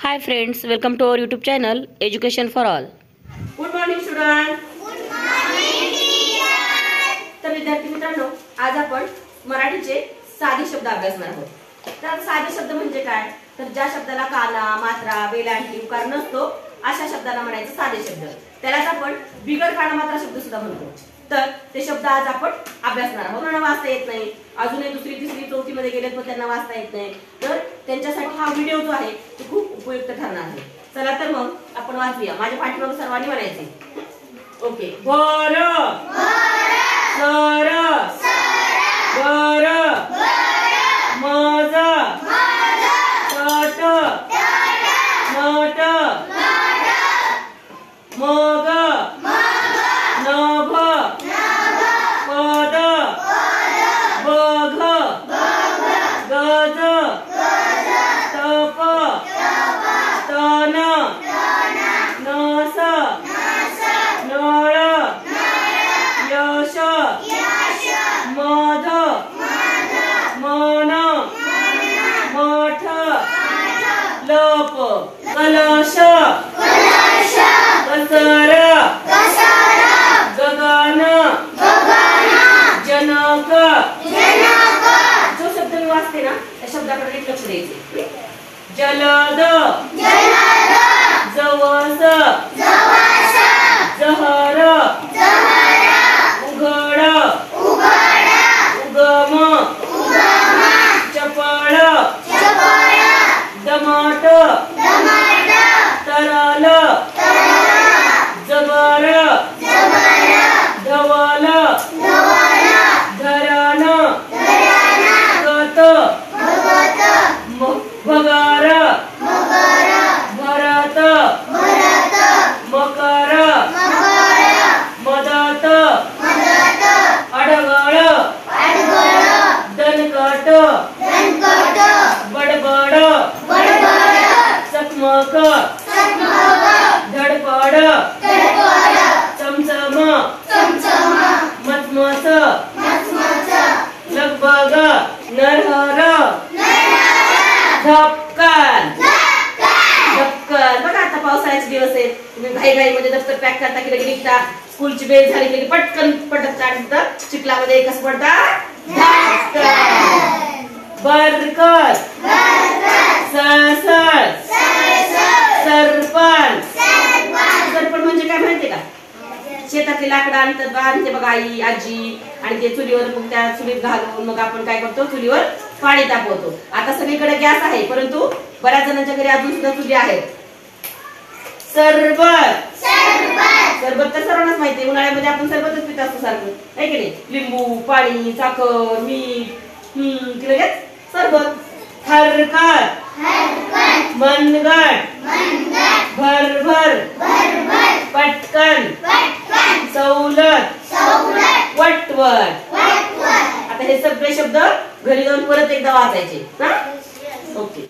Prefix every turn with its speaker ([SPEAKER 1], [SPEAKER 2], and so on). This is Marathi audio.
[SPEAKER 1] Hi friends, welcome to our YouTube channel Education for All.
[SPEAKER 2] Good morning student. तर विद्यार्थी मित्रांनो, आज आपण मराठीचे साधे शब्द अभ्यासणार आहोत. तर साधे शब्द म्हणजे काय? तर ज्या शब्दाला काना, मात्रा, वेलांटी, उकार नसतो अशा शब्दांना म्हणायचं साधे शब्द. त्यालाच आपण बिगर काना मात्रा शब्द सुद्धा म्हणतो. तर ते शब्द आज आपण अभ्यासणार आहोत. कोणाला वाचता येत नाही, अजूनही दुसरी तिसरी चौथी मध्ये गेलेत पण त्यांना वाचता येत नाही, तर त्यांच्यासाठी हा व्हिडिओ जो आहे तो खूप उपयुक्त ठरणार आहे. चला तर मग आपण वाचूया. माझ्या पाठीमागे सर्वांनी म्हणायचे. ओके. बर सर बर मज तट नट मग नभ पद बघ गज तप तन नस नळ यश मध मन मठ लप कलश कसर गगन जनक. जो शब्द मी वाचते ना त्या शब्दाकडे लक्ष द्यायचे. जलद जवस जहर उघड उगम चपळ दमट तरल जबर धवल धरण गत भगर भरत मकर मदत अडगळ दणकट बडबड चकमक धडपड चमचम मचमच लगबग नरहर धपकन धपकन. बघा आता पावसाळ्याचे दिवस आहेत, तुम्ही घाईघाईमध्ये दप्तर पॅक करता की लगेच निघता, स्कूलची बेल झाली की पटकन पटत काढता, चिखलामध्ये कसं पडतात बरकत सळसळ सरपण. सरपण म्हणजे काय माहितीये का? शेतातली लाकडं आणते बघा आई आजी, आणि ते चुलीवर मग त्या चुलीत घालून मग आपण काय करतो, चुलीवर पाणी तापवतो. आता सगळीकडे गॅस आहे, परंतु बऱ्याच जणांच्या घरी अजून सुद्धा चुली आहेत. सरबत सरबत तर सर्वांनाच माहिती, उन्हाळ्यामध्ये आपण सरबतच पित असतो सारखं, आहे की नाही? लिंबू पाणी साखर मीठ लगेच सरबत. हरकत मनगट भरभर पटकन सवलत वटवट. आता हे सगळे शब्द घरी जाऊन परत एकदा वाचायचे. ओके.